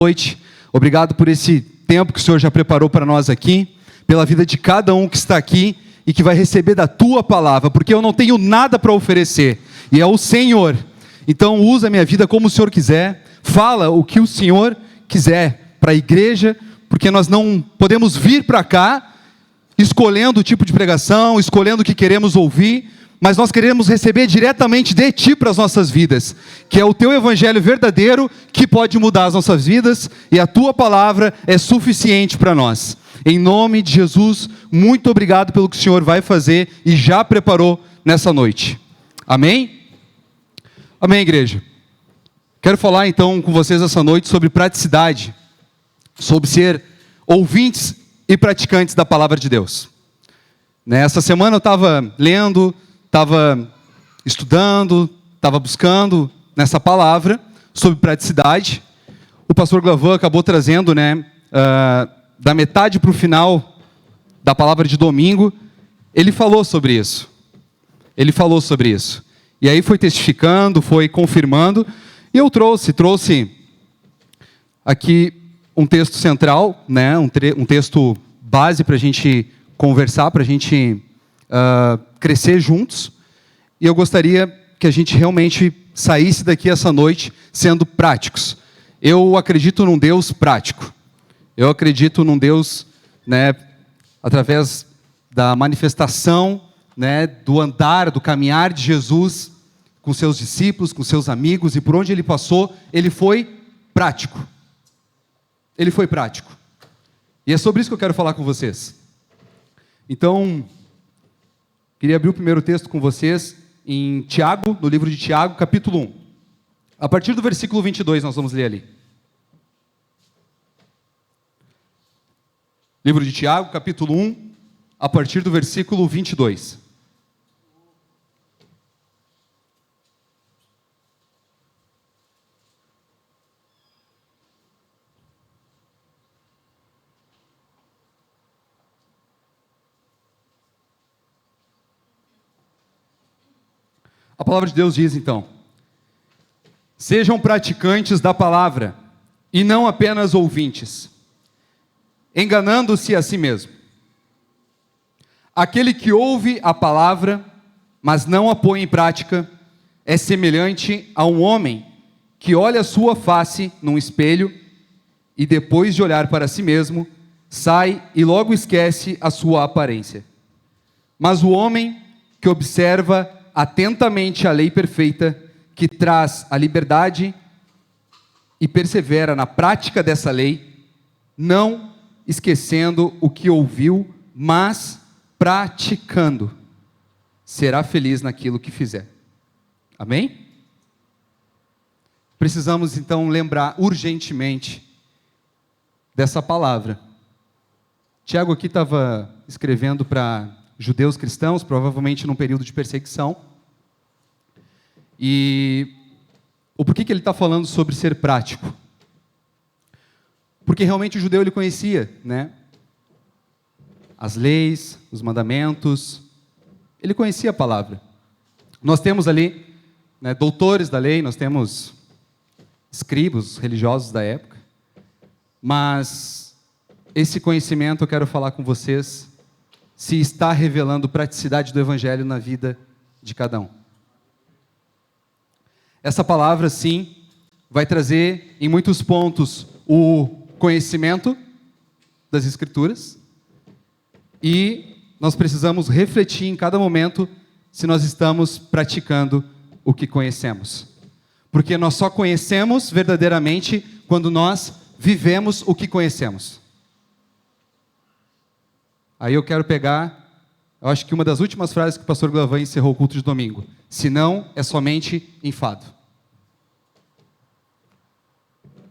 Noite. Obrigado por esse tempo que o Senhor já preparou para nós aqui, pela vida de cada um que está aqui e que vai receber da Tua palavra, porque eu não tenho nada para oferecer, e é o Senhor. Então usa a minha vida como o Senhor quiser, fala o que o Senhor quiser para a igreja, porque nós não podemos vir para cá escolhendo o tipo de pregação, escolhendo o que queremos ouvir, mas nós queremos receber diretamente de Ti para as nossas vidas, que é o Teu Evangelho verdadeiro que pode mudar as nossas vidas, e a Tua palavra é suficiente para nós. Em nome de Jesus, muito obrigado pelo que o Senhor vai fazer e já preparou nessa noite. Amém? Amém, igreja. Quero falar então com vocês essa noite sobre praticidade, sobre ser ouvintes e praticantes da palavra de Deus. Nessa semana eu estava lendo, estava estudando, estava buscando nessa palavra sobre praticidade. O pastor Glavan acabou trazendo, da metade para o final da palavra de domingo, ele falou sobre isso. E aí foi testificando, foi confirmando, e eu trouxe aqui um texto central, um texto base para a gente conversar, para a gente crescer juntos, e eu gostaria que a gente realmente saísse daqui essa noite sendo práticos. Eu acredito num Deus prático, eu acredito num Deus, através da manifestação, do andar, do caminhar de Jesus com seus discípulos, com seus amigos, e por onde ele passou, ele foi prático. Ele foi prático. E é sobre isso que eu quero falar com vocês. Então, queria abrir o primeiro texto com vocês em Tiago, no livro de Tiago, capítulo 1. A partir do versículo 22 nós vamos ler ali. Livro de Tiago, capítulo 1, a partir do versículo 22. A palavra de Deus diz então: sejam praticantes da palavra, e não apenas ouvintes, enganando-se a si mesmo. Aquele que ouve a palavra, mas não a põe em prática, é semelhante a um homem que olha a sua face num espelho, e depois de olhar para si mesmo, sai e logo esquece a sua aparência. Mas o homem que observa atentamente a lei perfeita, que traz a liberdade, e persevera na prática dessa lei, não esquecendo o que ouviu, mas praticando, será feliz naquilo que fizer. Amém? Precisamos então lembrar urgentemente dessa palavra. Tiago aqui estava escrevendo para judeus cristãos, provavelmente num período de perseguição. E o porquê que ele está falando sobre ser prático? Porque realmente o judeu ele conhecia, as leis, os mandamentos, ele conhecia a palavra. Nós temos ali, doutores da lei, nós temos escribas religiosos da época, mas esse conhecimento eu quero falar com vocês se está revelando praticidade do Evangelho na vida de cada um. Essa palavra, sim, vai trazer em muitos pontos o conhecimento das Escrituras, e nós precisamos refletir em cada momento se nós estamos praticando o que conhecemos. Porque nós só conhecemos verdadeiramente quando nós vivemos o que conhecemos. Aí eu quero pegar, eu acho que uma das últimas frases que o pastor Glavan encerrou o culto de domingo: se não, é somente enfado.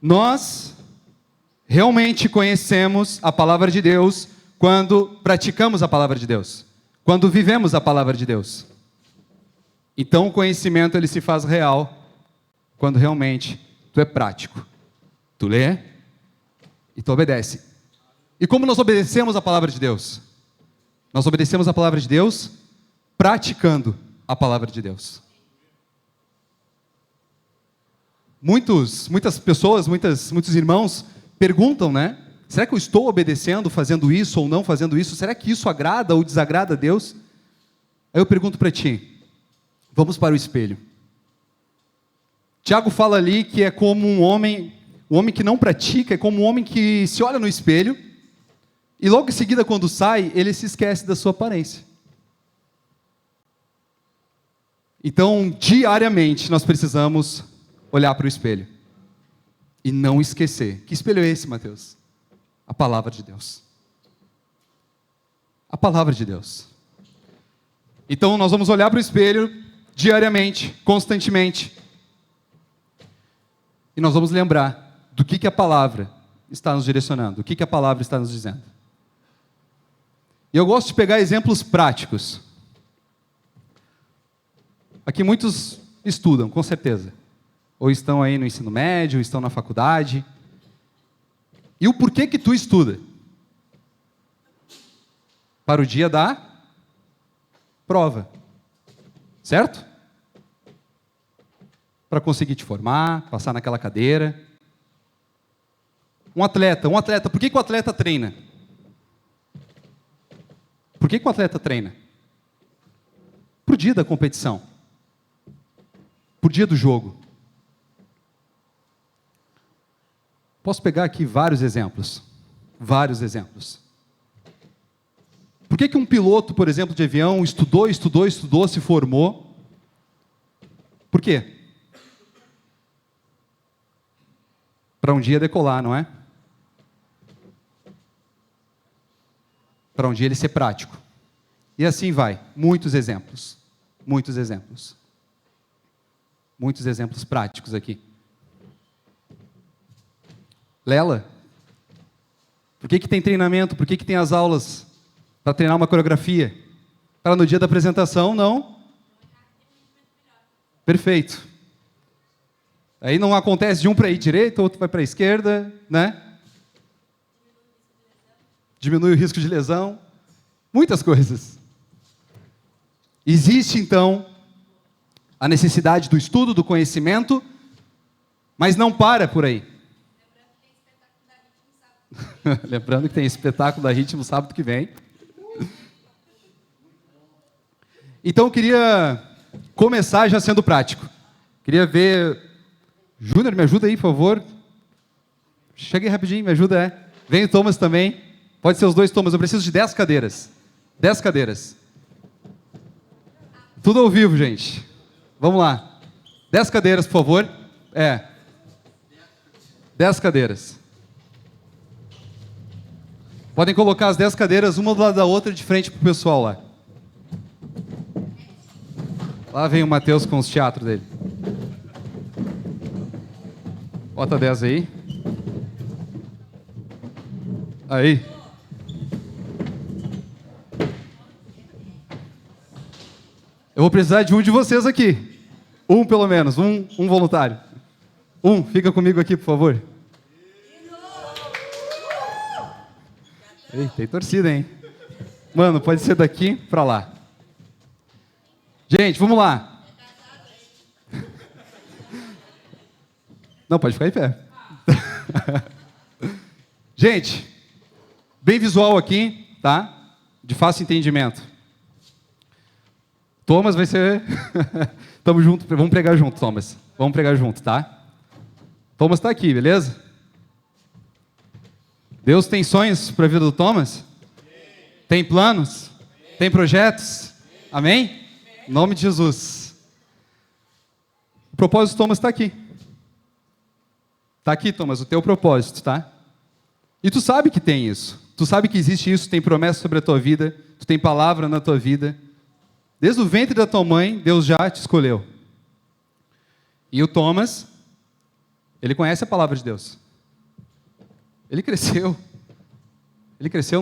Nós realmente conhecemos a palavra de Deus quando praticamos a palavra de Deus, quando vivemos a palavra de Deus. Então o conhecimento ele se faz real quando realmente tu é prático. Tu lê e tu obedece. E como nós obedecemos a palavra de Deus? Nós obedecemos a palavra de Deus praticando a palavra de Deus. Muitas pessoas, muitos irmãos perguntam, né? Será que eu estou obedecendo, fazendo isso ou não fazendo isso? Será que isso agrada ou desagrada a Deus? Aí eu pergunto para ti, vamos para o espelho. Tiago fala ali que é como um homem que não pratica, é como um homem que se olha no espelho e logo em seguida, quando sai, ele se esquece da sua aparência. Então, diariamente, nós precisamos olhar para o espelho e não esquecer. Que espelho é esse, Mateus? A palavra de Deus. A palavra de Deus. Então, nós vamos olhar para o espelho diariamente, constantemente. E nós vamos lembrar do que a palavra está nos direcionando, o que a palavra está nos dizendo. E eu gosto de pegar exemplos práticos. Aqui muitos estudam, com certeza. Ou estão aí no ensino médio, ou estão na faculdade. E o porquê que tu estuda? Para o dia da prova. Certo? Para conseguir te formar, passar naquela cadeira. Um atleta, por que o atleta treina? Por que o atleta treina? Para o dia da competição. Para o dia do jogo. Posso pegar aqui vários exemplos. Vários exemplos. Por que um piloto, por exemplo, de avião, estudou, se formou? Por quê? Para um dia decolar, não é? Para um dia ele ser prático. E assim vai. Muitos exemplos. Muitos exemplos. Muitos exemplos práticos aqui. Lela, por que tem treinamento? Por que tem as aulas para treinar uma coreografia? Para no dia da apresentação, não? Perfeito. Aí não acontece de um para ir direito, outro vai para a esquerda, né? Diminui o risco de lesão. Muitas coisas. Existe, então, a necessidade do estudo, do conhecimento, mas não para por aí. Lembrando que tem espetáculo da Ritmo sábado que vem. Então eu queria começar já sendo prático. Queria ver... Júnior, me ajuda aí, por favor. Chega aí rapidinho, me ajuda, Vem o Thomas também. Pode ser os dois Thomas, eu preciso de 10 cadeiras. 10 cadeiras. Tudo ao vivo, gente. Vamos lá. 10 cadeiras, por favor. 10 cadeiras. Podem colocar as 10 cadeiras, uma do lado da outra, de frente para o pessoal lá. Lá vem o Mateus com os teatros dele. Bota 10 aí. Aí. Eu vou precisar de um de vocês aqui. Um pelo menos, um voluntário. Fica comigo aqui, por favor. Ei, tem torcida, hein? Mano, pode ser daqui pra lá. Gente, vamos lá. Não, pode ficar em pé. Gente, bem visual aqui, tá? De fácil entendimento. Thomas vai ser... Tamo junto, vamos pregar junto, Thomas. Vamos pregar junto, tá? Thomas tá aqui, beleza? Deus tem sonhos para a vida do Thomas? Tem planos? Tem projetos? Amém? Em nome de Jesus. O propósito do Thomas está aqui. Está aqui, Thomas, o teu propósito, tá? E tu sabe que tem isso. Tu sabe que existe isso, tem promessa sobre a tua vida, tu tem palavra na tua vida. Desde o ventre da tua mãe, Deus já te escolheu. E o Thomas, ele conhece a palavra de Deus. Ele cresceu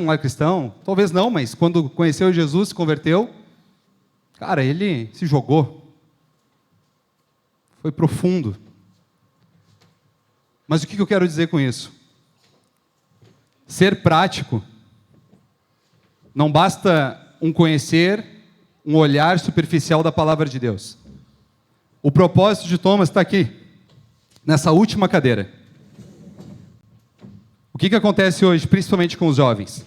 num lar cristão, talvez não, mas quando conheceu Jesus, se converteu, cara, ele se jogou. Foi profundo. Mas o que eu quero dizer com isso? Ser prático, não basta um conhecer, um olhar superficial da palavra de Deus. O propósito de Thomas está aqui. nessa última cadeira. O que acontece hoje, principalmente com os jovens?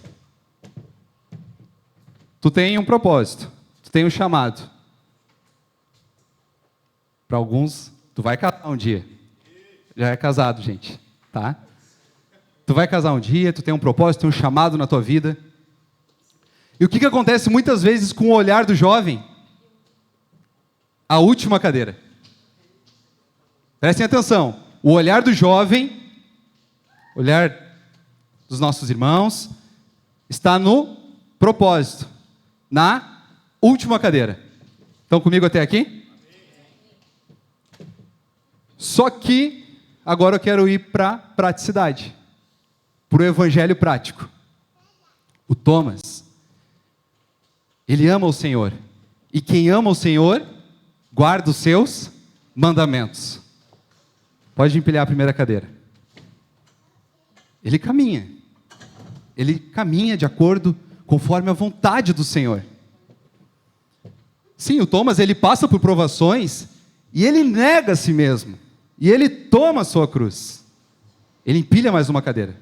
Tu tem um propósito, tu tem um chamado. Para alguns, tu vai casar um dia. Já é casado, gente, tá? Tu vai casar um dia, tu tem um propósito, tem um chamado na tua vida. E o que acontece muitas vezes com o olhar do jovem? A última cadeira. Prestem atenção. O olhar do jovem, olhar dos nossos irmãos, está no propósito, na última cadeira. Estão comigo até aqui? Só que agora eu quero ir para a praticidade, para o evangelho prático. O Thomas, ele ama o Senhor. E quem ama o Senhor, guarda os seus mandamentos. Pode empilhar a primeira cadeira. Ele caminha. Ele caminha de acordo conforme a vontade do Senhor. Sim, o Thomas, ele passa por provações e ele nega a si mesmo. E ele toma a sua cruz. Ele empilha mais uma cadeira.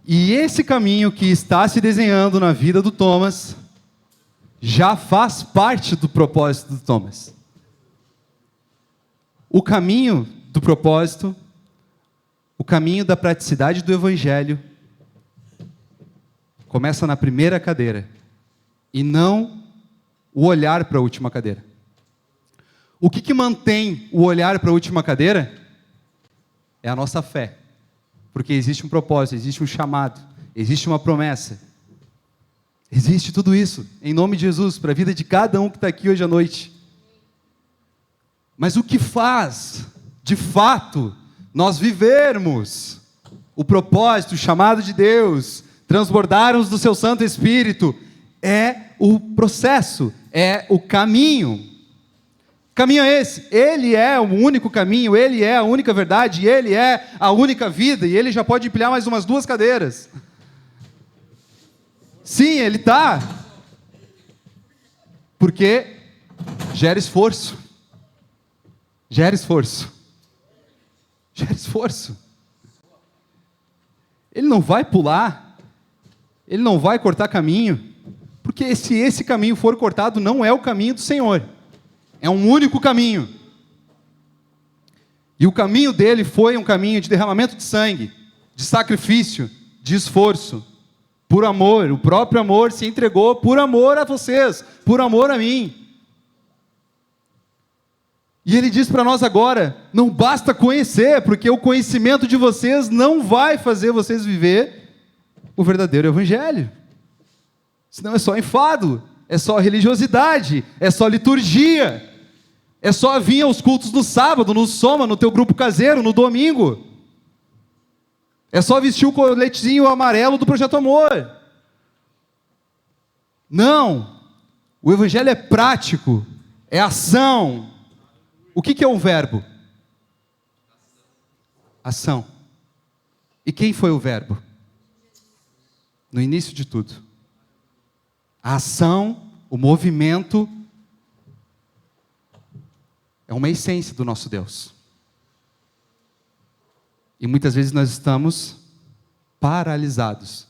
E esse caminho que está se desenhando na vida do Thomas já faz parte do propósito do Thomas. O caminho do propósito, o caminho da praticidade do evangelho, começa na primeira cadeira e não o olhar para a última cadeira. O que mantém o olhar para a última cadeira? É a nossa fé. Porque existe um propósito, existe um chamado, existe uma promessa. Existe tudo isso, em nome de Jesus, para a vida de cada um que está aqui hoje à noite. Mas o que faz, de fato, nós vivermos o propósito, o chamado de Deus, transbordarmos do seu Santo Espírito, é o processo, é o caminho. Caminho é esse, ele é o único caminho, ele é a única verdade, ele é a única vida, e ele já pode empilhar mais umas 2 cadeiras. Sim, ele está. Porque gera esforço. Gera esforço. Gera esforço. Ele não vai pular, ele não vai cortar caminho, porque se esse caminho for cortado, não é o caminho do Senhor. É um único caminho. E o caminho dele foi um caminho de derramamento de sangue, de sacrifício, de esforço, por amor. O próprio amor se entregou por amor a vocês, por amor a mim. E ele diz para nós agora, não basta conhecer, porque o conhecimento de vocês não vai fazer vocês viver o verdadeiro evangelho. Senão é só enfado, é só religiosidade, é só liturgia, é só vir aos cultos no sábado, no soma, no teu grupo caseiro, no domingo. É só vestir o coletezinho amarelo do Projeto Amor. Não, o evangelho é prático, é ação. O que é o verbo? Ação. E quem foi o verbo? No início de tudo. A ação, o movimento, é uma essência do nosso Deus. E muitas vezes nós estamos paralisados.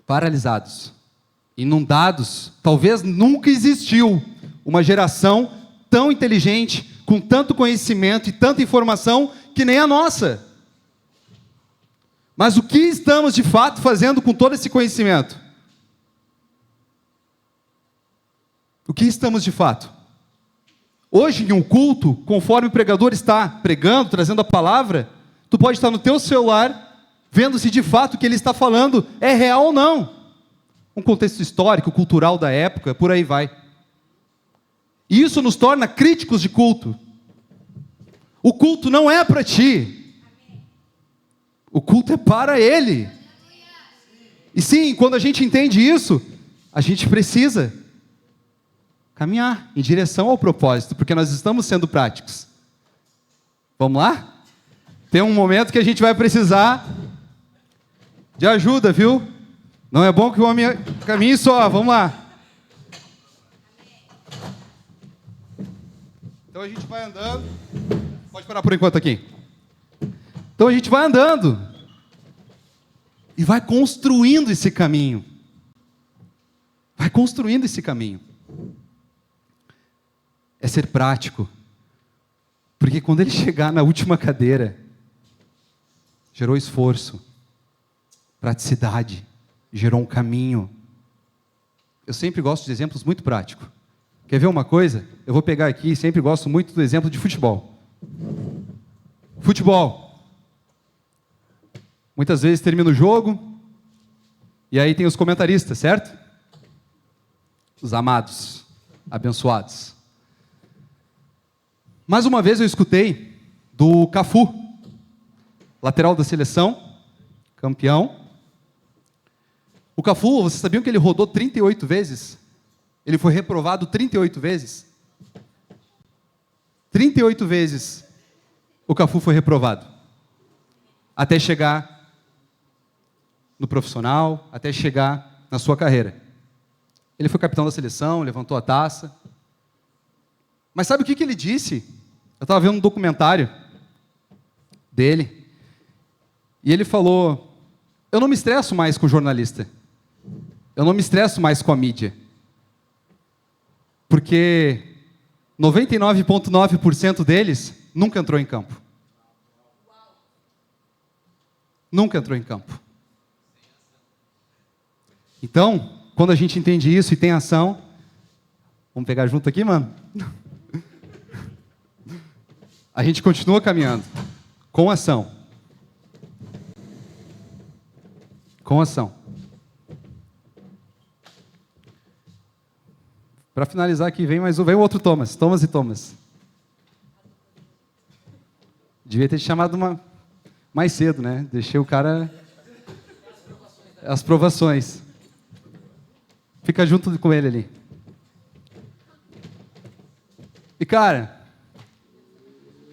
Paralisados. Inundados. Talvez nunca existiu uma geração tão inteligente, com tanto conhecimento e tanta informação, que nem a nossa. Mas o que estamos de fato fazendo com todo esse conhecimento? O que estamos de fato? Hoje, em um culto, conforme o pregador está pregando, trazendo a palavra, tu pode estar no teu celular, vendo se de fato o que ele está falando é real ou não. Um contexto histórico, cultural da época, por aí vai. E isso nos torna críticos de culto. O culto não é para ti. O culto é para Ele. E sim, quando a gente entende isso, a gente precisa caminhar em direção ao propósito, porque nós estamos sendo práticos. Vamos lá? Tem um momento que a gente vai precisar de ajuda, viu? Não é bom que o homem caminhe só. Vamos lá. Então a gente vai andando. Pode parar por enquanto aqui. Então a gente vai andando e vai construindo esse caminho. Vai construindo esse caminho. É ser prático. Porque quando ele chegar na última cadeira, gerou esforço, praticidade, gerou um caminho. Eu sempre gosto de exemplos muito práticos. Quer ver uma coisa? Eu vou pegar aqui, sempre gosto muito do exemplo de futebol. Futebol. Muitas vezes termina o jogo, e aí tem os comentaristas, certo? Os amados, abençoados. Mais uma vez eu escutei do Cafu, lateral da seleção, campeão. O Cafu, vocês sabiam que ele rodou 38 vezes? Ele foi reprovado 38 vezes? 38 vezes o Cafu foi reprovado. Até chegar no profissional, até chegar na sua carreira. Ele foi capitão da seleção, levantou a taça. Mas sabe o que ele disse? Eu estava vendo um documentário dele, e ele falou: eu não me estresso mais com o jornalista, eu não me estresso mais com a mídia, porque 99,9% deles nunca entrou em campo. Nunca entrou em campo. Então, quando a gente entende isso e tem ação, vamos pegar junto aqui, mano? A gente continua caminhando, com ação. Com ação. Para finalizar aqui, vem o outro Thomas. Thomas e Thomas. Devia ter te chamado mais cedo, né? Deixei o cara... As provações. Fica junto com ele ali. E cara,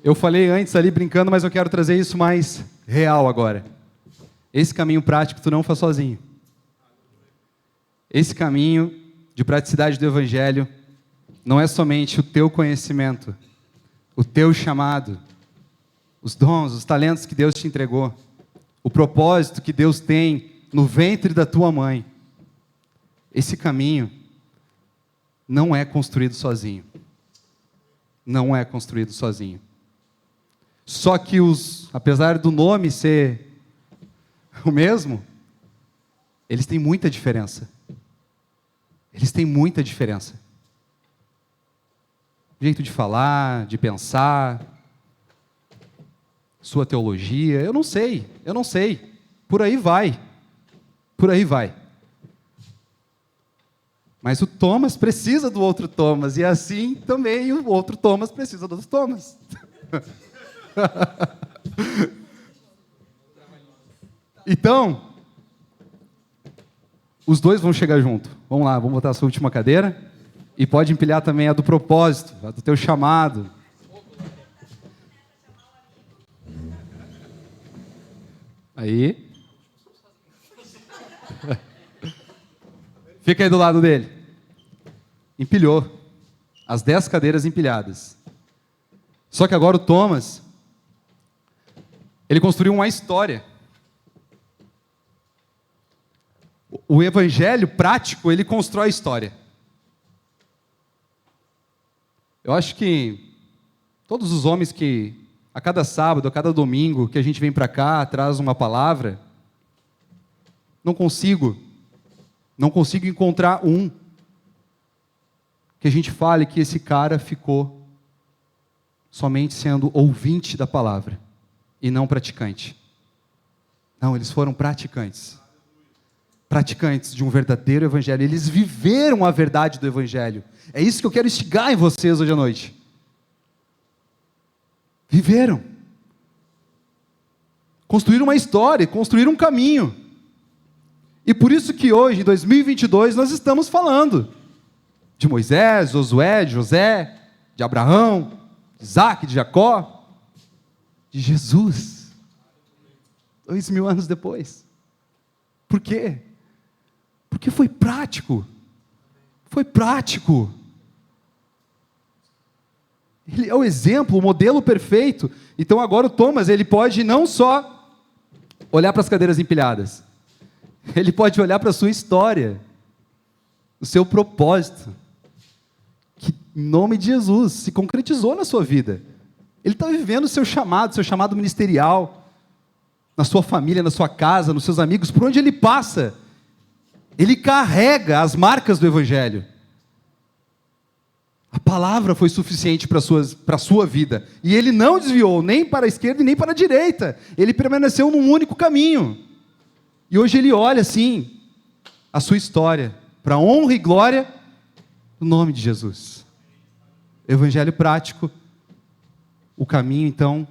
eu falei antes ali brincando, mas eu quero trazer isso mais real agora. Esse caminho prático tu não faz sozinho. Esse caminho de praticidade do Evangelho não é somente o teu conhecimento, o teu chamado, os dons, os talentos que Deus te entregou, o propósito que Deus tem no ventre da tua mãe. Esse caminho não é construído sozinho. Não é construído sozinho. Só que apesar do nome ser o mesmo, eles têm muita diferença. Eles têm muita diferença. Jeito de falar, de pensar, sua teologia, eu não sei. Por aí vai. Por aí vai. Mas o Thomas precisa do outro Thomas, e assim também o outro Thomas precisa do outro Thomas. Então, os dois vão chegar junto. Vamos lá, vamos botar a sua última cadeira. E pode empilhar também a do propósito, a do teu chamado. Aí. Fica aí do lado dele. Empilhou. As 10 cadeiras empilhadas. Só que agora o Thomas, ele construiu uma história. O evangelho prático, ele constrói história. Eu acho que todos os homens que, a cada sábado, a cada domingo, que a gente vem para cá, traz uma palavra, não consigo encontrar um que a gente fale que esse cara ficou somente sendo ouvinte da palavra e não praticante. Não, eles foram praticantes. Praticantes de um verdadeiro evangelho. Eles viveram a verdade do evangelho. É isso que eu quero instigar em vocês hoje à noite. Viveram. Construíram uma história, construíram um caminho. E por isso que hoje, em 2022, nós estamos falando de Moisés, Josué, de José, de Abraão, de Isaac, de Jacó, de Jesus. 2000 anos depois. Por quê? Porque foi prático. Foi prático. Ele é o exemplo, o modelo perfeito. Então agora o Thomas, ele pode não só olhar para as cadeiras empilhadas, ele pode olhar para a sua história, o seu propósito, que em nome de Jesus se concretizou na sua vida. Ele está vivendo o seu chamado ministerial, na sua família, na sua casa, nos seus amigos, por onde ele passa, ele carrega as marcas do Evangelho. A palavra foi suficiente para a sua vida. E ele não desviou nem para a esquerda e nem para a direita. Ele permaneceu num único caminho. E hoje ele olha assim, a sua história, para a honra e glória do nome de Jesus. Evangelho prático. O caminho, então,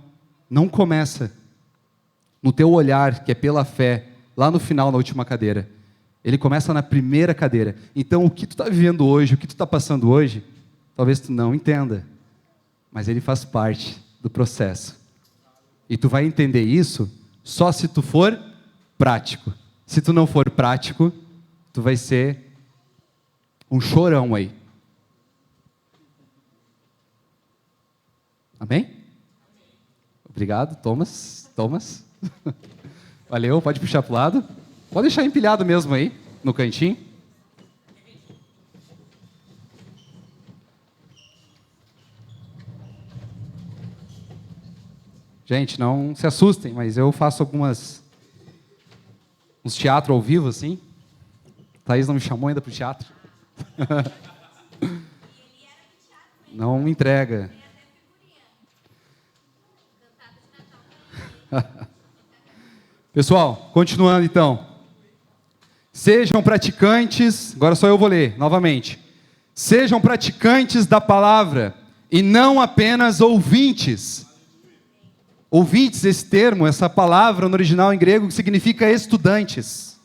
não começa no teu olhar, que é pela fé, lá no final, na última cadeira. Ele começa na primeira cadeira. Então, o que tu está vivendo hoje, o que tu está passando hoje, talvez tu não entenda, mas ele faz parte do processo. E tu vai entender isso só se tu for prático. Se tu não for prático, tu vai ser um chorão aí. Amém? Obrigado, Thomas. Valeu, pode puxar para o lado. Pode deixar empilhado mesmo aí, no cantinho. Gente, não se assustem, mas eu faço uns teatros ao vivo, assim. Thaís não me chamou ainda para o teatro. Não me entrega. Pessoal, continuando então. Sejam praticantes, agora só eu vou ler novamente. Sejam praticantes da palavra e não apenas ouvintes. Ouvintes, esse termo, essa palavra no original em grego significa estudantes.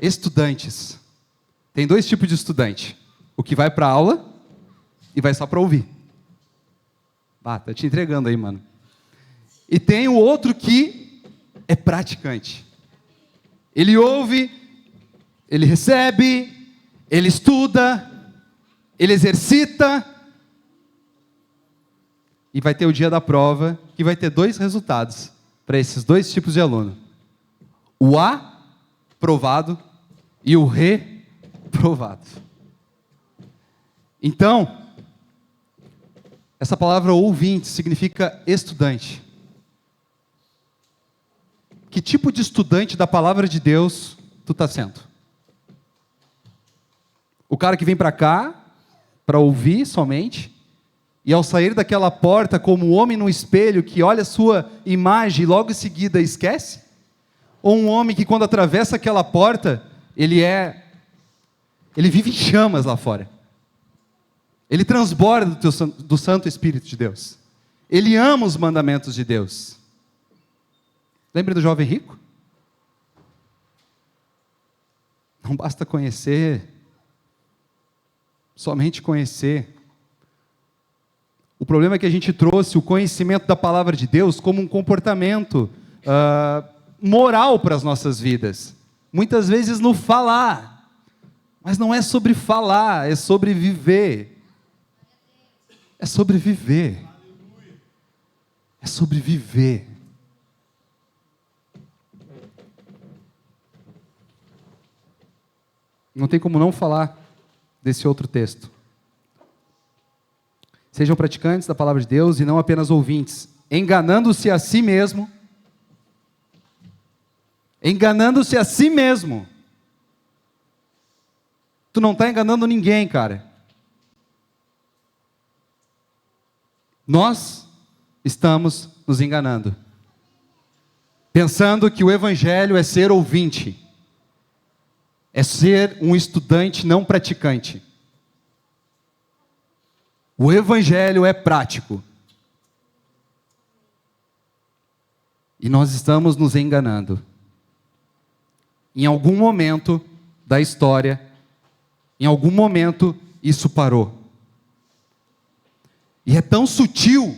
Estudantes. Tem dois tipos de estudante. O que vai para a aula e vai só para ouvir. Tá te entregando aí, mano. E tem o outro que é praticante. Ele ouve, ele recebe, ele estuda, ele exercita. E vai ter o dia da prova, que vai ter dois resultados para esses dois tipos de aluno. O aprovado e o reprovado. Então, essa palavra ouvinte significa estudante. Que tipo de estudante da palavra de Deus tu está sendo? O cara que vem para cá, para ouvir somente, e ao sair daquela porta, como um homem no espelho, que olha a sua imagem e logo em seguida esquece? Ou um homem que quando atravessa aquela porta, ele vive em chamas lá fora. Ele transborda do Santo Espírito de Deus. Ele ama os mandamentos de Deus. Lembra do jovem rico? Não basta conhecer, somente conhecer. O problema é que a gente trouxe o conhecimento da palavra de Deus como um comportamento moral para as nossas vidas. Muitas vezes no falar, mas não é sobre falar, é sobre viver. É sobre viver. É sobre viver. Não tem como não falar desse outro texto. Sejam praticantes da palavra de Deus e não apenas ouvintes, enganando-se a si mesmo. Enganando-se a si mesmo. Tu não está enganando ninguém, cara. Nós estamos nos enganando. Pensando que o evangelho é ser ouvinte. É ser um estudante não praticante. O evangelho é prático. E nós estamos nos enganando. Em algum momento da história, em algum momento, isso parou. E é tão sutil.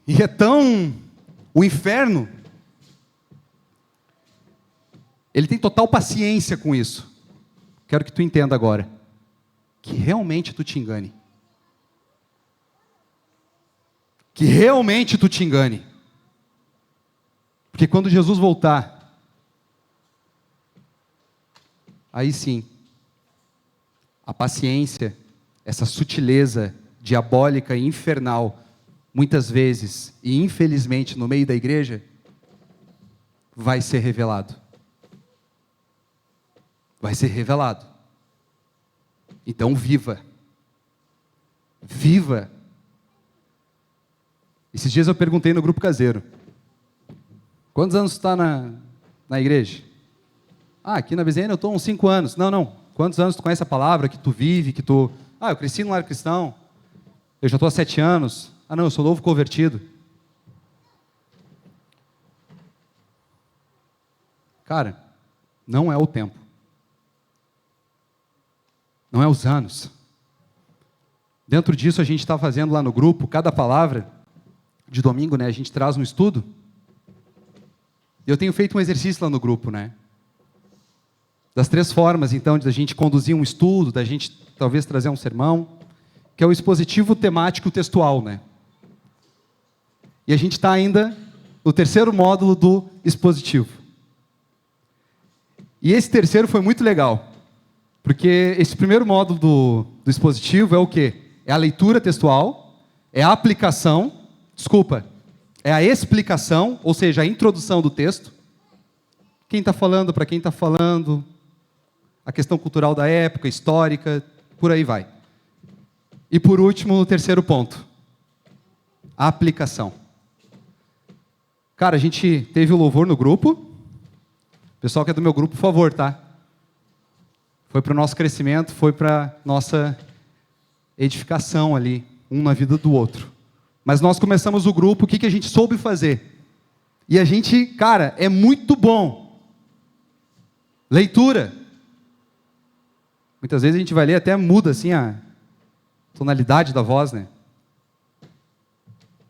E é tão... O inferno... Ele tem total paciência com isso. Quero que tu entenda agora. que realmente tu te engane. Que realmente tu te engane. Porque quando Jesus voltar, aí sim, a paciência, essa sutileza diabólica e infernal, muitas vezes, e infelizmente no meio da igreja, vai ser revelado. Vai ser revelado. Então viva. Viva. Esses dias eu perguntei no grupo caseiro: quantos anos tu está na igreja? Aqui na BZN eu estou uns 5 anos. Não. Quantos anos tu conhece a palavra, que tu vive, que tu... eu cresci no lar cristão. Eu já estou há 7 anos. Não, eu sou novo convertido. Cara, não é o tempo. Não é os anos. Dentro disso a gente está fazendo lá no grupo, cada palavra de domingo, né, a gente traz um estudo. Eu tenho feito um exercício lá no grupo, né? Das 3 formas, então, de a gente conduzir um estudo, da gente talvez trazer um sermão, que é o expositivo temático textual, né? E a gente está ainda no 3º módulo do expositivo. E esse 3º foi muito legal, porque esse primeiro módulo do expositivo é o quê? É a leitura textual, é a aplicação, é a explicação, ou seja, a introdução do texto. Quem está falando, para quem está falando, a questão cultural da época, histórica, por aí vai. E por último, o 3º ponto, a aplicação. Cara, a gente teve o louvor no grupo. Pessoal que é do meu grupo, por favor, tá? Foi para o nosso crescimento, foi para nossa edificação ali, um na vida do outro. Mas nós começamos o grupo, o que a gente soube fazer? E a gente, cara, é muito bom. Leitura. Muitas vezes a gente vai ler, até muda assim a tonalidade da voz, né?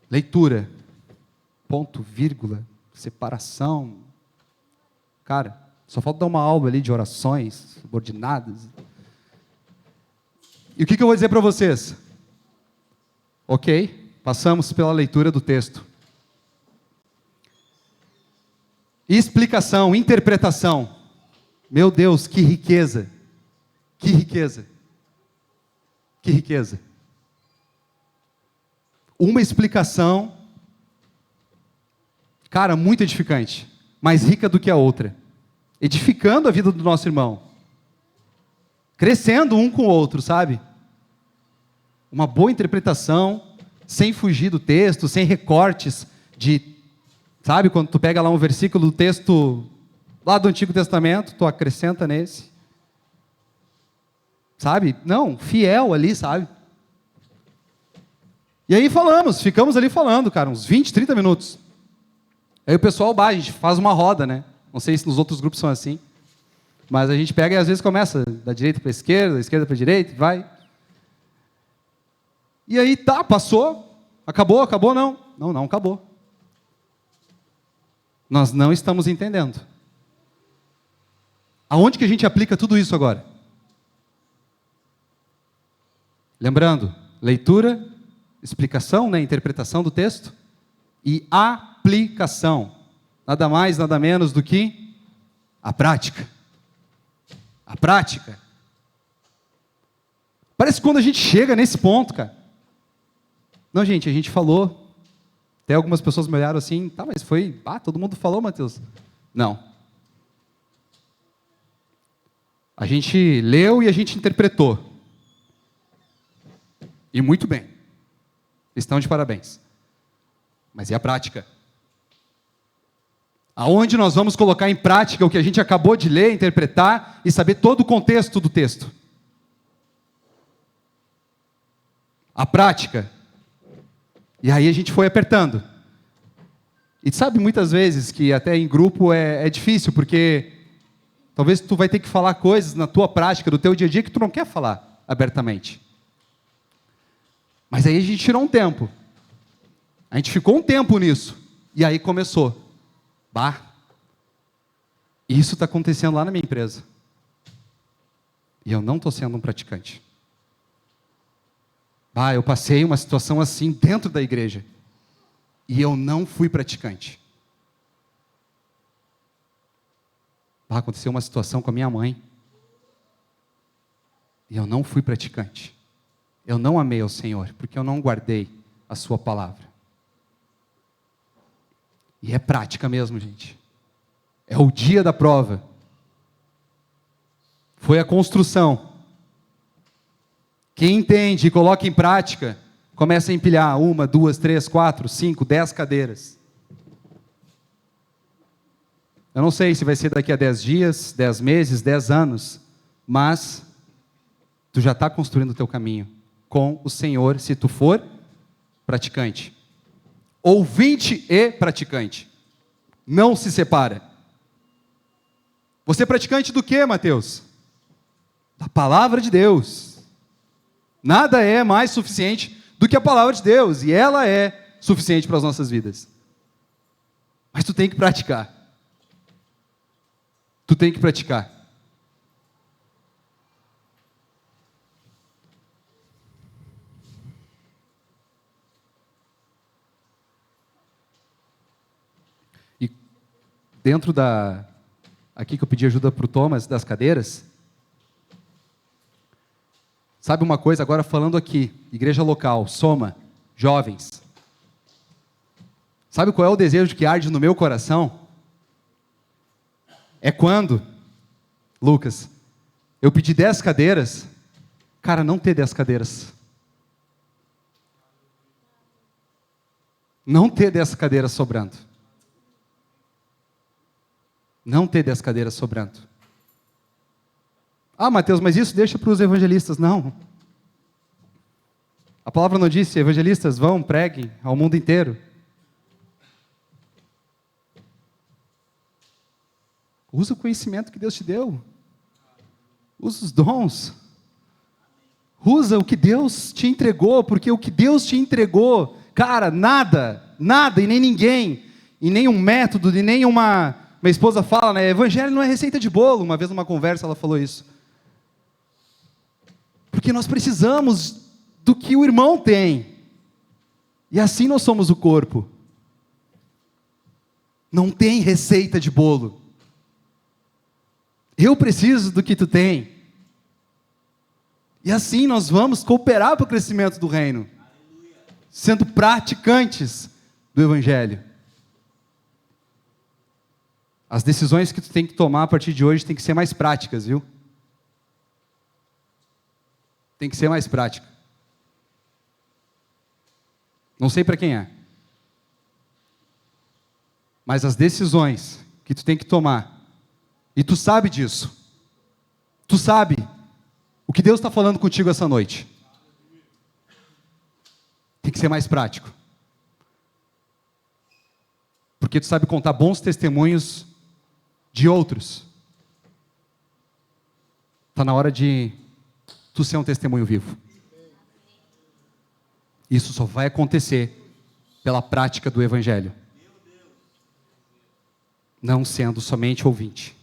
Leitura. Ponto, vírgula, separação. Cara, só falta dar uma aula ali de orações subordinadas. E o que eu vou dizer para vocês? Ok, passamos pela leitura do texto. Explicação, interpretação. Meu Deus, que riqueza. Que riqueza. Que riqueza. Uma explicação, cara, muito edificante. Mais rica do que a outra. Edificando a vida do nosso irmão. Crescendo um com o outro, sabe? Uma boa interpretação, sem fugir do texto, sem recortes de... Sabe, quando tu pega lá um versículo do texto lá do Antigo Testamento, tu acrescenta nesse. Sabe? Não, fiel ali, sabe? E aí ficamos ali falando, cara, uns 20, 30 minutos. Aí o pessoal, a gente faz uma roda, né? Não sei se nos outros grupos são assim. Mas a gente pega e às vezes começa da direita para a esquerda, da esquerda para a direita, vai. E aí tá, passou. Acabou, não. Não acabou. Nós não estamos entendendo. Aonde que a gente aplica tudo isso agora? Lembrando, leitura, explicação, né, interpretação do texto e aplicação. Nada mais, nada menos do que a prática. A prática. Parece que quando a gente chega nesse ponto, cara. Não, gente, a gente falou. Até algumas pessoas me olharam assim, tá, mas foi... todo mundo falou, Mateus. Não. A gente leu e a gente interpretou. E muito bem. Estão de parabéns. Mas e a prática? Aonde nós vamos colocar em prática o que a gente acabou de ler, interpretar e saber todo o contexto do texto? A prática. E aí a gente foi apertando. E sabe muitas vezes que até em grupo é difícil, porque talvez tu vai ter que falar coisas na tua prática, do teu dia a dia, que tu não quer falar abertamente. Mas aí a gente tirou um tempo. A gente ficou um tempo nisso. E aí começou. Isso está acontecendo lá na minha empresa. E eu não estou sendo um praticante. Eu passei uma situação assim dentro da igreja. E eu não fui praticante. Aconteceu uma situação com a minha mãe. E eu não fui praticante. Eu não amei ao Senhor, porque eu não guardei a sua palavra. E é prática mesmo, gente. É o dia da prova. Foi a construção. Quem entende e coloca em prática, começa a empilhar 1, 2, 3, 4, 5, 10 cadeiras. Eu não sei se vai ser daqui a 10 dias, 10 meses, 10 anos, mas tu já está construindo o teu caminho com o Senhor, se tu for praticante. Ouvinte e praticante. Não se separa. Você é praticante do quê, Mateus? Da palavra de Deus. Nada é mais suficiente do que a palavra de Deus, e ela é suficiente para as nossas vidas. Mas tu tem que praticar. Tu tem que praticar. E dentro aqui que eu pedi ajuda para o Thomas, das cadeiras, sabe uma coisa, agora falando aqui, igreja local, Soma, jovens. Sabe qual é o desejo que arde no meu coração? É quando, Lucas, eu pedi 10 cadeiras, cara, não ter 10 cadeiras. Não ter 10 cadeiras sobrando. Não ter 10 cadeiras sobrando. Mateus, mas isso deixa para os evangelistas. Não. A palavra não disse, evangelistas vão, preguem ao mundo inteiro. Usa o conhecimento que Deus te deu. Usa os dons. Usa o que Deus te entregou, porque o que Deus te entregou, cara, nada, e nem ninguém, e nem um método, e nem uma... Minha esposa fala, né, evangelho não é receita de bolo. Uma vez numa conversa ela falou isso. Porque nós precisamos do que o irmão tem. E assim nós somos o corpo. Não tem receita de bolo. Eu preciso do que tu tem. E assim nós vamos cooperar para o crescimento do reino. Sendo praticantes do evangelho. As decisões que tu tem que tomar a partir de hoje tem que ser mais práticas, viu? Tem que ser mais prática. Não sei para quem é. Mas as decisões que tu tem que tomar, e tu sabe disso. Tu sabe o que Deus está falando contigo essa noite. Tem que ser mais prático. Porque tu sabe contar bons testemunhos de outros. Está na hora de tu ser um testemunho vivo. Isso só vai acontecer pela prática do evangelho. Não sendo somente ouvinte.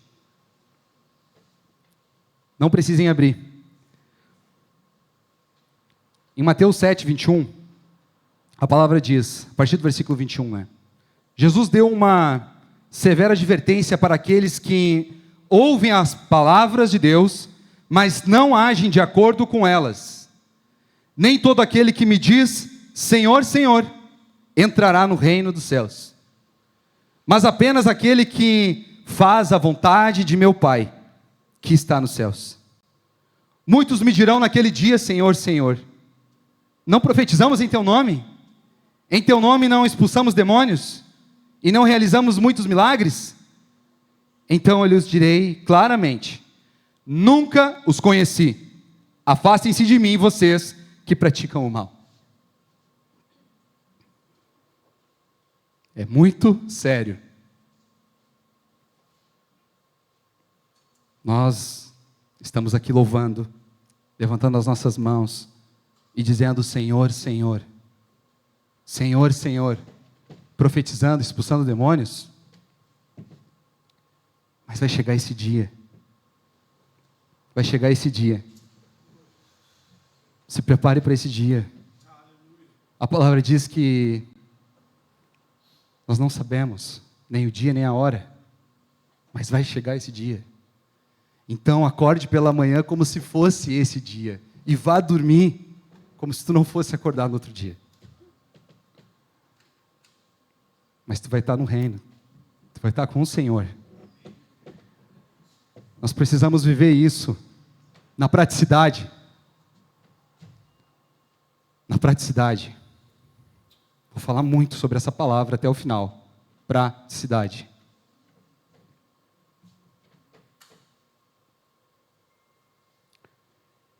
Não precisem abrir. Em Mateus 7, 21, a palavra diz, a partir do versículo 21, né? Jesus deu uma severa advertência para aqueles que ouvem as palavras de Deus, mas não agem de acordo com elas. Nem todo aquele que me diz, Senhor, Senhor, entrará no reino dos céus, mas apenas aquele que faz a vontade de meu Pai, que está nos céus. Muitos me dirão naquele dia, Senhor, Senhor, não profetizamos em teu nome? Em teu nome não expulsamos demônios? E não realizamos muitos milagres? Então eu lhes direi claramente, nunca os conheci. Afastem-se de mim, vocês que praticam o mal. É muito sério. Nós estamos aqui louvando, levantando as nossas mãos e dizendo, Senhor, Senhor, Senhor, Senhor, profetizando, expulsando demônios. Mas vai chegar esse dia. Vai chegar esse dia. Se prepare para esse dia. A palavra diz que nós não sabemos nem o dia nem a hora, mas vai chegar esse dia. Então acorde pela manhã como se fosse esse dia, e vá dormir como se tu não fosse acordar no outro dia. Mas tu vai estar no reino, tu vai estar com o Senhor. Nós precisamos viver isso na praticidade. Na praticidade. Vou falar muito sobre essa palavra até o final. Praticidade.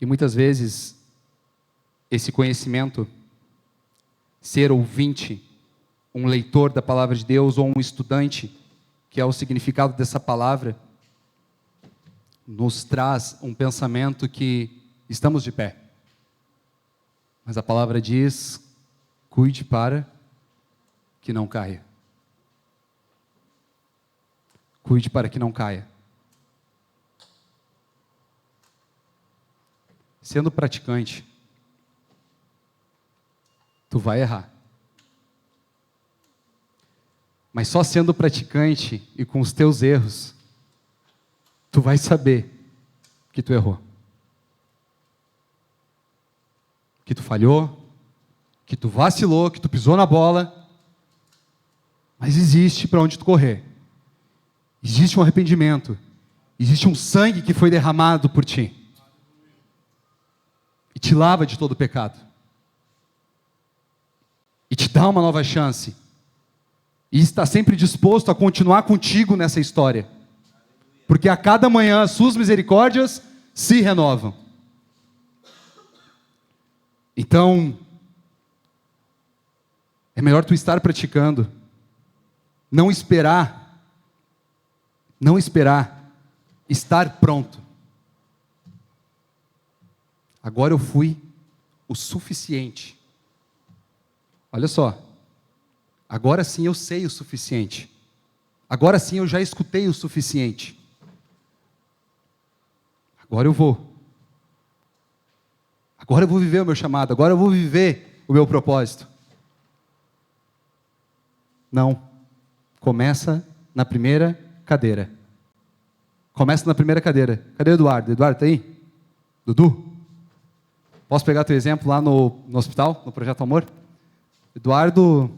E muitas vezes, esse conhecimento, ser ouvinte, um leitor da palavra de Deus ou um estudante, que é o significado dessa palavra, nos traz um pensamento que estamos de pé. Mas a palavra diz, cuide para que não caia. Cuide para que não caia. Sendo praticante, tu vai errar. Mas só sendo praticante e com os teus erros, tu vai saber que tu errou. Que tu falhou, que tu vacilou, que tu pisou na bola. Mas existe para onde tu correr. Existe um arrependimento. Existe um sangue que foi derramado por ti. E te lava de todo o pecado. E te dá uma nova chance. E está sempre disposto a continuar contigo nessa história. Porque a cada manhã as suas misericórdias se renovam. Então, é melhor tu estar praticando. Não esperar estar pronto. Agora eu fui o suficiente. Olha só. Agora sim eu sei o suficiente. Agora sim eu já escutei o suficiente. Agora eu vou. Agora eu vou viver o meu chamado. Agora eu vou viver o meu propósito. Não. Começa na primeira cadeira. Começa na primeira cadeira. Cadê o Eduardo? Eduardo, tá aí? Dudu? Posso pegar teu exemplo lá no hospital, no Projeto Amor? Eduardo,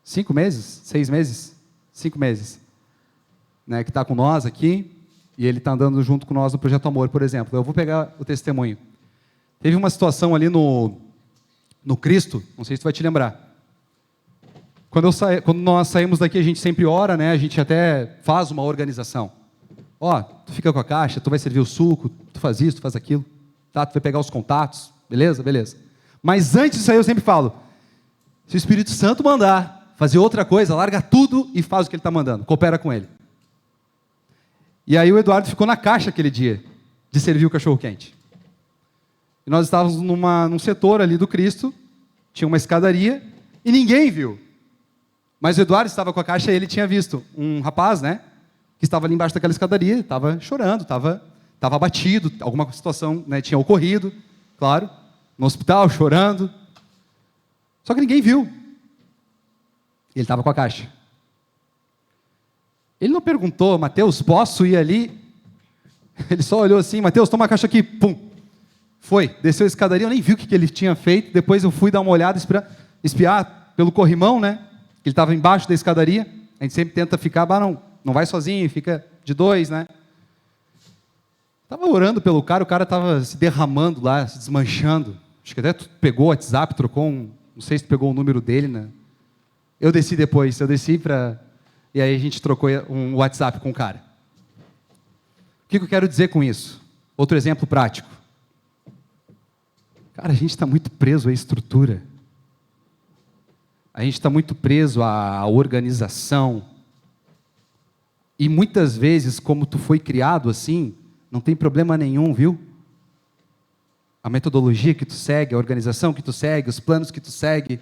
5 meses? 6 meses? 5 meses. Né, que está com nós aqui, e ele está andando junto com nós no Projeto Amor, por exemplo. Eu vou pegar o testemunho. Teve uma situação ali no Cristo, não sei se tu vai te lembrar. Quando nós saímos daqui, a gente sempre ora, né? A gente até faz uma organização. Ó, tu fica com a caixa, tu vai servir o suco, tu faz isso, tu faz aquilo. Tá? Tu vai pegar os contatos, beleza? Beleza. Mas antes disso aí eu sempre falo, se o Espírito Santo mandar fazer outra coisa, larga tudo e faz o que ele está mandando, coopera com ele. E aí o Eduardo ficou na caixa aquele dia, de servir o cachorro-quente. E nós estávamos num setor ali do Cristo, tinha uma escadaria, e ninguém viu. Mas o Eduardo estava com a caixa e ele tinha visto um rapaz, né, que estava ali embaixo daquela escadaria, estava chorando, estava abatido, alguma situação, né, tinha ocorrido, claro, no hospital, chorando. Só que ninguém viu. Ele estava com a caixa. Ele não perguntou, Mateus, posso ir ali? Ele só olhou assim, Mateus, toma a caixa aqui, pum. Foi, desceu a escadaria, eu nem vi o que ele tinha feito, depois eu fui dar uma olhada, espiar pelo corrimão, né? Ele estava embaixo da escadaria, a gente sempre tenta ficar, não vai sozinho, fica de 2, né? Estava orando pelo cara, o cara estava se derramando lá, se desmanchando. Acho que até tu pegou o WhatsApp, trocou não sei se tu pegou o número dele, né? Eu desci depois, e aí a gente trocou um WhatsApp com o cara. O que eu quero dizer com isso? Outro exemplo prático. Cara, a gente está muito preso à estrutura. A gente está muito preso à organização. E muitas vezes, como tu foi criado assim, não tem problema nenhum, viu? A metodologia que tu segue, a organização que tu segue, os planos que tu segue.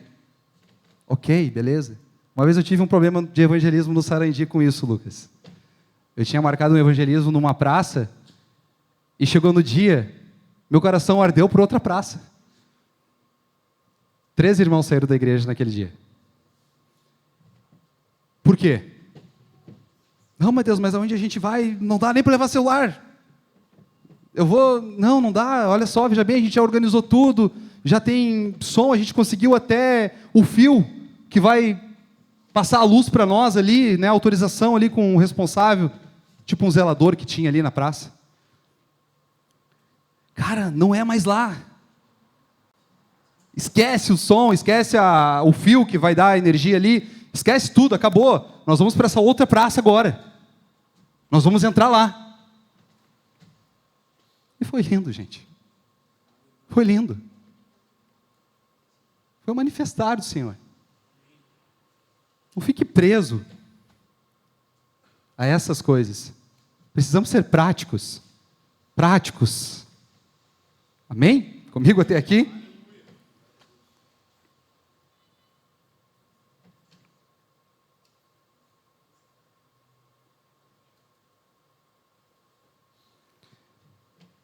Ok, beleza. Uma vez eu tive um problema de evangelismo no Sarandi com isso, Lucas. Eu tinha marcado um evangelismo numa praça e chegou no dia, meu coração ardeu por outra praça. 3 irmãos saíram da igreja naquele dia. Por quê? Não, Mateus, mas aonde a gente vai? Não dá nem para levar celular. Eu vou... Não, não dá. Olha só, veja bem, a gente já organizou tudo. Já tem som, a gente conseguiu até o fio que vai passar a luz para nós ali, né? Autorização ali com o responsável. Tipo um zelador que tinha ali na praça. Cara, não é mais lá. Esquece o som, esquece o fio que vai dar energia ali. Esquece tudo, acabou. Nós vamos para essa outra praça agora. Nós vamos entrar lá. E foi lindo, gente. Foi lindo. Foi o manifestar do Senhor. Não fique preso a essas coisas. Precisamos ser práticos. Práticos. Amém? Comigo até aqui?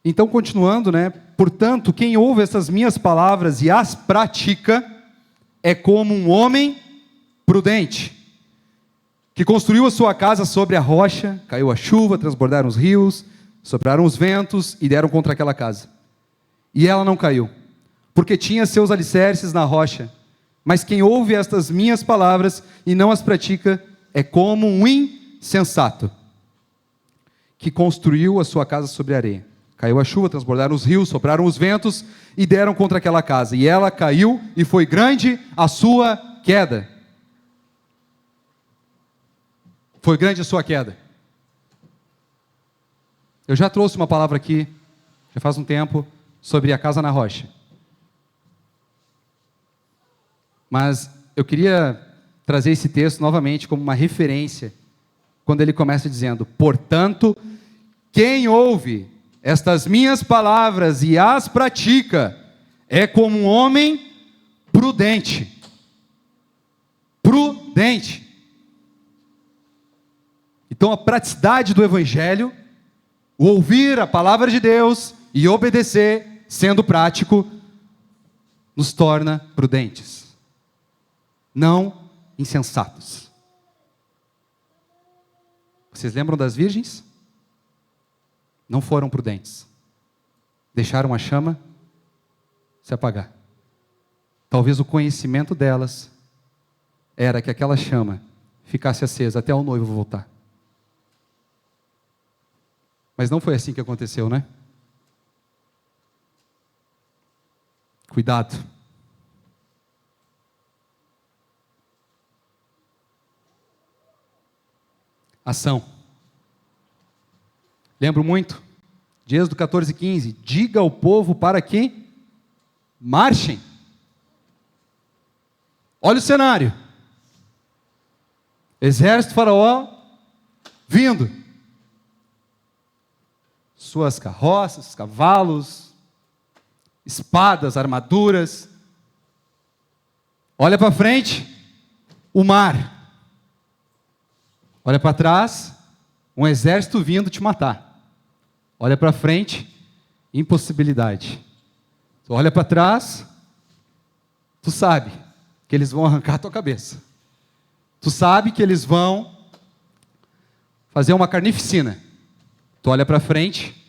Então, continuando, né? Portanto, quem ouve essas minhas palavras e as pratica é como um homem prudente, que construiu a sua casa sobre a rocha, caiu a chuva, transbordaram os rios, sopraram os ventos e deram contra aquela casa. E ela não caiu, porque tinha seus alicerces na rocha. Mas quem ouve estas minhas palavras e não as pratica é como um insensato, que construiu a sua casa sobre a areia. Caiu a chuva, transbordaram os rios, sopraram os ventos e deram contra aquela casa. E ela caiu e foi grande a sua queda. Foi grande a sua queda. Eu já trouxe uma palavra aqui, já faz um tempo, sobre a casa na rocha. Mas eu queria trazer esse texto novamente como uma referência, quando ele começa dizendo: portanto, quem ouve estas minhas palavras e as pratica é como um homem prudente. Prudente. Então a praticidade do Evangelho, o ouvir a palavra de Deus e obedecer, sendo prático, nos torna prudentes, não insensatos. Vocês lembram das virgens? Não foram prudentes. Deixaram a chama se apagar. Talvez o conhecimento delas era que aquela chama ficasse acesa até o noivo voltar. Mas não foi assim que aconteceu, né? Cuidado. Ação. Lembro muito de Êxodo 14:15. Diga ao povo para que marchem. Olha o cenário. Exército faraó vindo. Suas carroças, cavalos, espadas, armaduras. Olha para frente, o mar. Olha para trás, um exército vindo te matar. Olha para frente, impossibilidade. Olha para trás, tu sabe que eles vão arrancar a tua cabeça. Tu sabe que eles vão fazer uma carnificina. Tu olha para frente,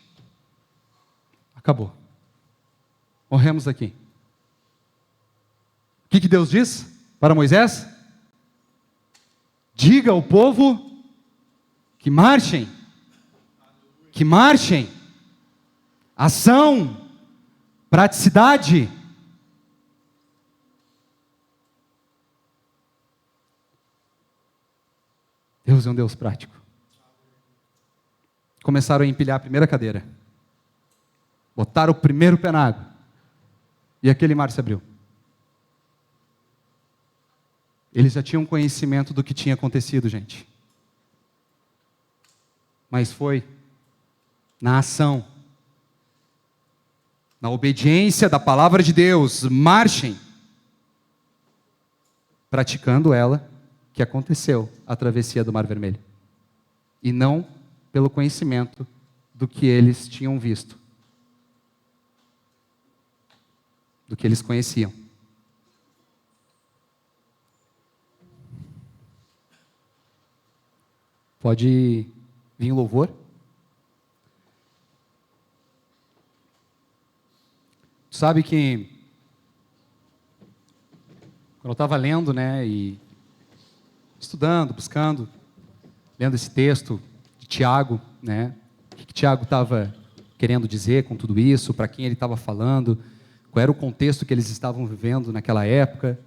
acabou. Morremos aqui. O que Deus diz para Moisés? Diga ao povo que marchem. Que marchem. Ação. Praticidade. Deus é um Deus prático. Começaram a empilhar a primeira cadeira. Botaram o primeiro pé na água. E aquele mar se abriu. Eles já tinham conhecimento do que tinha acontecido, gente. Mas foi na ação, na obediência da palavra de Deus, marchem, praticando ela, que aconteceu a travessia do Mar Vermelho. E não pelo conhecimento do que eles tinham visto, do que eles conheciam. Pode vir o louvor. Sabe que quando eu estava lendo, né, e estudando, buscando, lendo esse texto de Tiago, né, o que Tiago estava querendo dizer com tudo isso, para quem ele estava falando, qual era o contexto que eles estavam vivendo naquela época.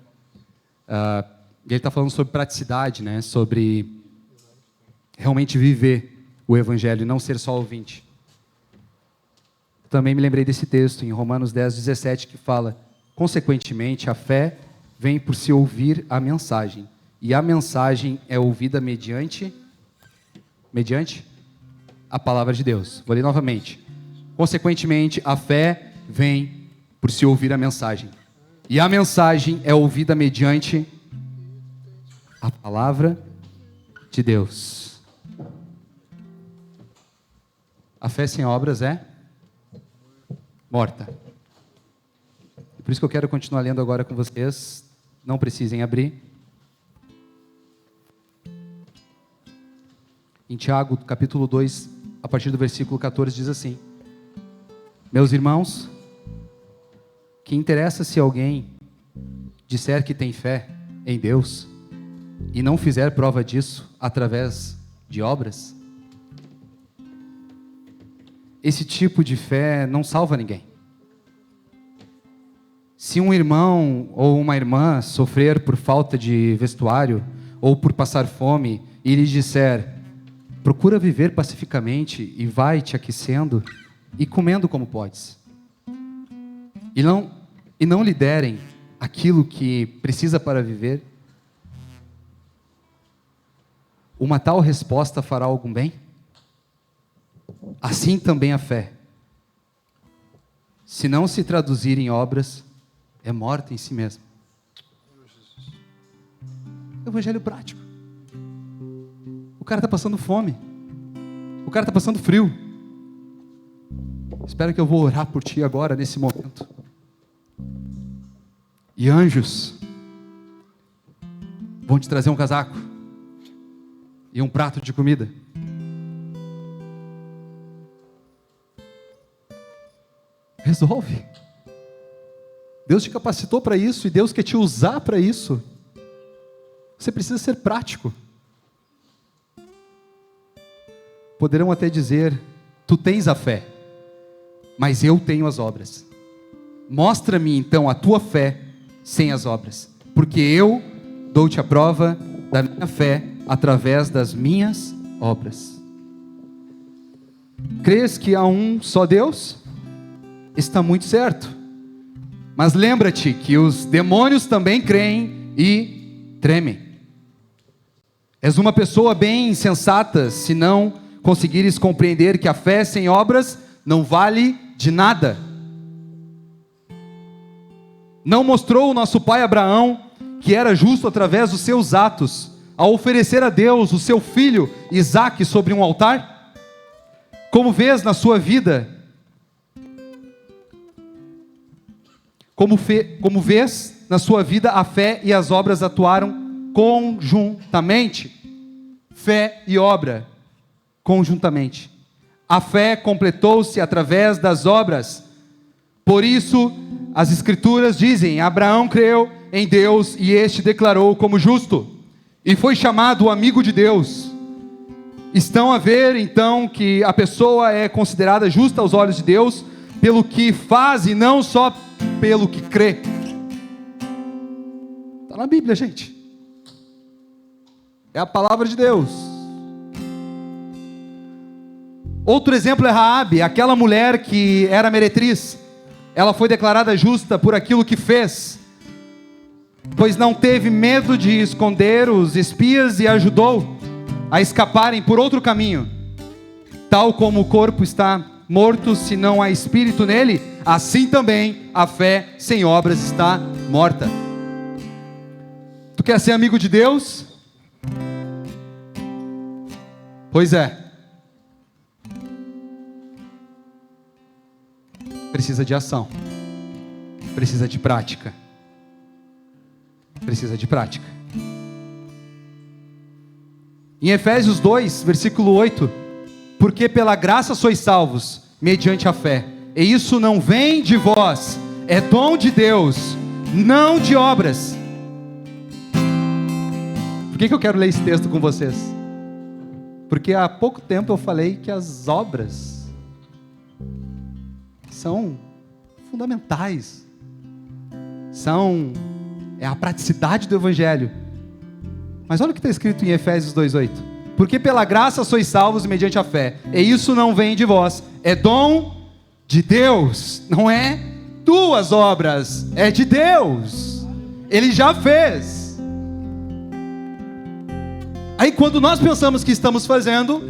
Ele está falando sobre praticidade, né, sobre realmente viver o Evangelho e não ser só ouvinte. Também me lembrei desse texto em Romanos 10:17 que fala: consequentemente, a fé vem por se ouvir a mensagem, e a mensagem é ouvida mediante a palavra de Deus. Vou ler novamente. Consequentemente, a fé vem por se ouvir a mensagem, e a mensagem é ouvida mediante a palavra de Deus. A fé sem obras é morta. Por isso que eu quero continuar lendo agora com vocês. Não precisem abrir. Em Tiago, capítulo 2, a partir do versículo 14, diz assim: meus irmãos, que interessa se alguém disser que tem fé em Deus e não fizer prova disso através de obras? Esse tipo de fé não salva ninguém. Se um irmão ou uma irmã sofrer por falta de vestuário ou por passar fome e lhe disser: procura viver pacificamente e vai te aquecendo e comendo como podes, e não lhe derem aquilo que precisa para viver, uma tal resposta fará algum bem? Assim também a fé, se não se traduzir em obras, é morta em si mesma. Evangelho prático. O cara está passando fome. O cara está passando frio. Espero que eu vou orar por ti agora, nesse momento. E anjos vão te trazer um casaco e um prato de comida. Resolve. Deus te capacitou para isso e Deus quer te usar para isso. Você precisa ser prático. Poderão até dizer: tu tens a fé, mas eu tenho as obras. Mostra-me então a tua fé sem as obras, porque eu dou-te a prova da minha fé através das minhas obras. Crês que há um só Deus? Está muito certo. Mas lembra-te que os demônios também creem e tremem. És uma pessoa bem insensata se não conseguires compreender que a fé sem obras não vale de nada. Não mostrou o nosso pai Abraão que era justo através dos seus atos, ao oferecer a Deus o seu filho Isaque sobre um altar? Como vês na sua vida, como vês na sua vida, a fé e as obras atuaram conjuntamente. Fé e obra conjuntamente. A fé completou-se através das obras. Por isso, as Escrituras dizem: Abraão creu em Deus e este declarou como justo, e foi chamado amigo de Deus. Estão a ver então que a pessoa é considerada justa aos olhos de Deus pelo que faz e não só pelo que crê. Está na Bíblia, gente. É a palavra de Deus. Outro exemplo é Raabe, aquela mulher que era meretriz. Ela foi declarada justa por aquilo que fez, pois não teve medo de esconder os espias e ajudou a escaparem por outro caminho. Tal como o corpo está morto se não há espírito nele, assim também a fé sem obras está morta. Tu quer ser amigo de Deus? Pois é. Precisa de ação. Precisa de prática. Precisa de prática. Em Efésios 2, versículo 8, porque pela graça sois salvos, mediante a fé, e isso não vem de vós, é dom de Deus, não de obras. Por que eu quero ler esse texto com vocês? Porque há pouco tempo eu falei que as obras são fundamentais, é a praticidade do Evangelho. Mas olha o que está escrito em Efésios 2,8: porque pela graça sois salvos mediante a fé, e isso não vem de vós, é dom de Deus, não é tuas obras, é de Deus, Ele já fez. Aí quando nós pensamos que estamos fazendo,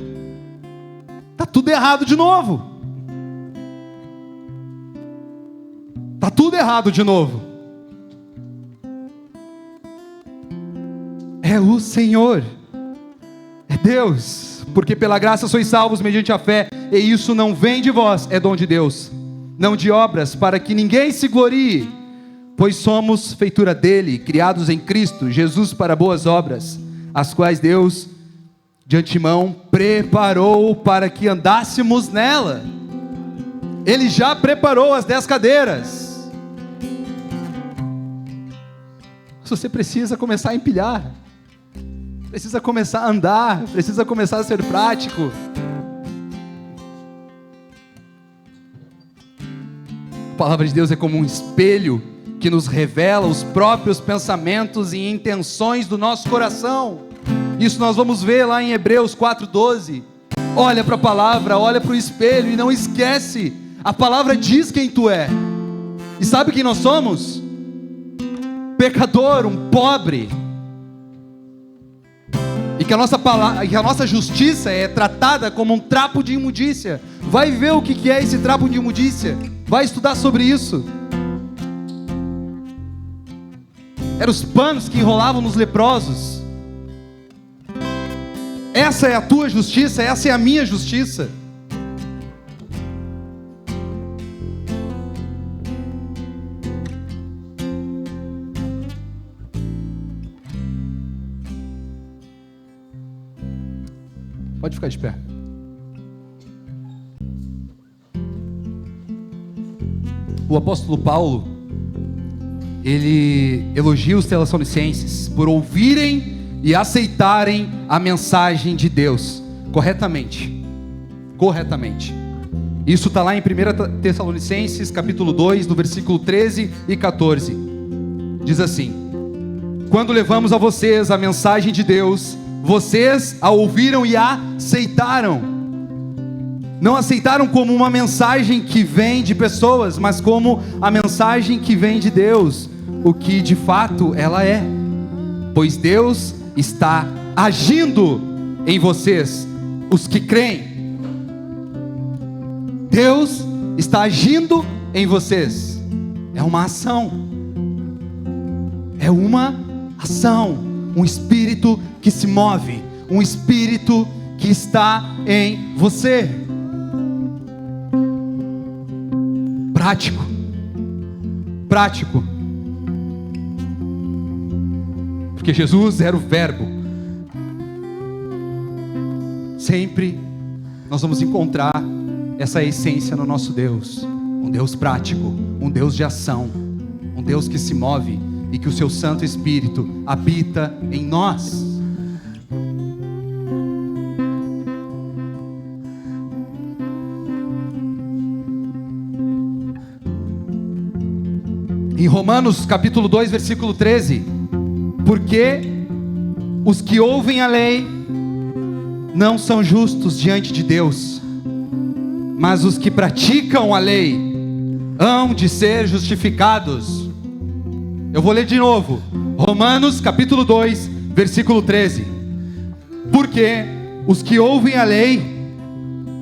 está tudo errado de novo. Está tudo errado de novo. É o Senhor, é Deus, porque pela graça sois salvos mediante a fé, e isso não vem de vós, é dom de Deus, não de obras, para que ninguém se glorie, pois somos feitura dele, criados em Cristo Jesus para boas obras, as quais Deus de antemão preparou para que andássemos nela. Ele já preparou as 10 cadeiras. Você precisa começar a empilhar, precisa começar a andar, precisa começar a ser prático. A palavra de Deus é como um espelho que nos revela os próprios pensamentos e intenções do nosso coração. Isso nós vamos ver lá em Hebreus 4,12. Olha para a palavra, olha para o espelho e não esquece. A palavra diz quem tu é. E sabe quem nós somos? Pecador, um pobre. E que a nossa justiça é tratada como um trapo de imundícia. Vai ver o que é esse trapo de imundícia. Vai estudar sobre isso. Eram os panos que enrolavam nos leprosos. Essa é a tua justiça, essa é a minha justiça. Pode ficar de pé. O apóstolo Paulo, ele elogia os Tessalonicenses por ouvirem e aceitarem a mensagem de Deus corretamente. Isso está lá em 1 Tessalonicenses capítulo 2, no versículo 13 e 14. Diz assim: quando levamos a vocês a mensagem de Deus, vocês a ouviram e a aceitaram. Não aceitaram como uma mensagem que vem de pessoas, mas como a mensagem que vem de Deus, o que de fato ela é. Pois Deus está agindo em vocês, os que creem. Deus está agindo em vocês. É uma ação. É uma ação. Um espírito que se move. Um espírito que está em você. Prático. Porque Jesus era o verbo. Sempre nós vamos encontrar essa essência no nosso Deus. Um Deus prático, um Deus de ação, um Deus que se move e que o seu Santo Espírito habita em nós. Em Romanos capítulo 2, versículo 13: porque os que ouvem a lei não são justos diante de Deus, mas os que praticam a lei hão de ser justificados. Eu vou ler de novo, Romanos capítulo 2, versículo 13: porque os que ouvem a lei,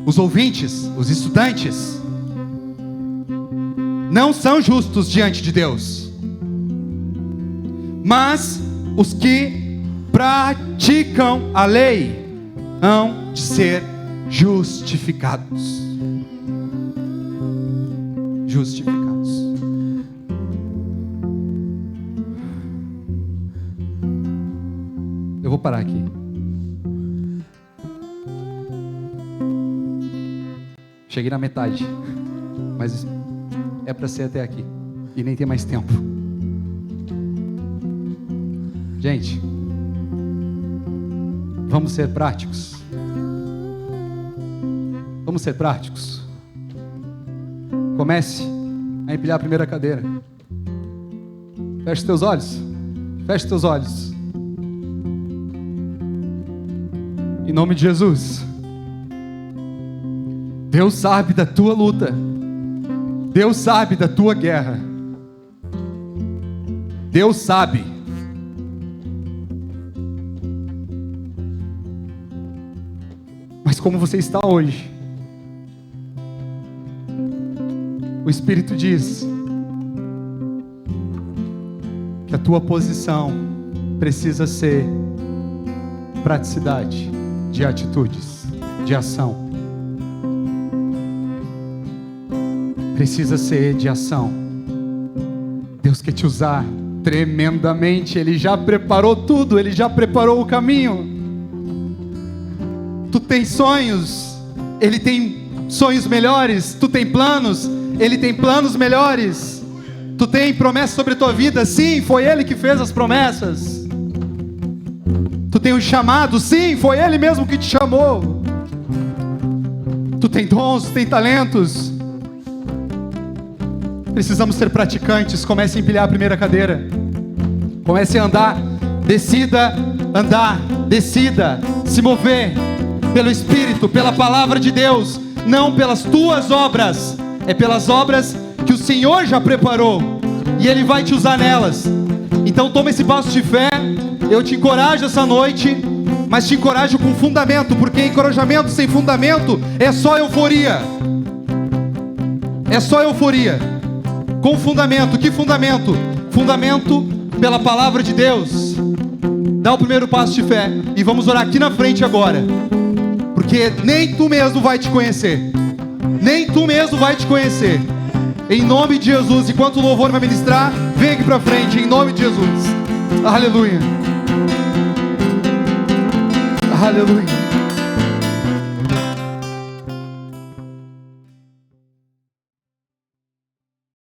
os ouvintes, os estudantes, não são justos diante de Deus, mas os que praticam a lei hão de ser justificados. Eu vou parar aqui. Cheguei na metade, mas é para ser até aqui, e nem tem mais tempo. Gente, vamos ser práticos. Vamos ser práticos. Comece a empilhar a primeira cadeira. Feche teus olhos. Feche teus olhos. Em nome de Jesus. Deus sabe da tua luta. Deus sabe da tua guerra. Deus sabe. Mas como você está hoje, o Espírito diz que a tua posição precisa ser praticidade de atitudes, de ação. Precisa ser de ação. Deus quer te usar tremendamente. Ele já preparou tudo, Ele já preparou o caminho. Tu tem sonhos, Ele tem sonhos melhores. Tu tem planos, Ele tem planos melhores. Tu tem promessas sobre a tua vida, sim, foi Ele que fez as promessas. Tu tem um chamado, sim, foi Ele mesmo que te chamou. Tu tem dons, tu tem talentos. Precisamos ser praticantes. Comece a empilhar a primeira cadeira. Comece a andar. Decida andar. Decida se mover pelo Espírito, pela palavra de Deus, não pelas tuas obras. É pelas obras que o Senhor já preparou, e Ele vai te usar nelas. Então toma esse passo de fé. Eu te encorajo essa noite, mas te encorajo com fundamento, porque encorajamento sem fundamento é só euforia. É só euforia. Com fundamento. Que fundamento? Fundamento pela palavra de Deus. Dá o primeiro passo de fé, e vamos orar aqui na frente agora, porque nem tu mesmo vai te conhecer. Nem tu mesmo vai te conhecer. Em nome de Jesus. Enquanto o louvor vai ministrar, vem aqui pra frente, em nome de Jesus. Aleluia. Aleluia.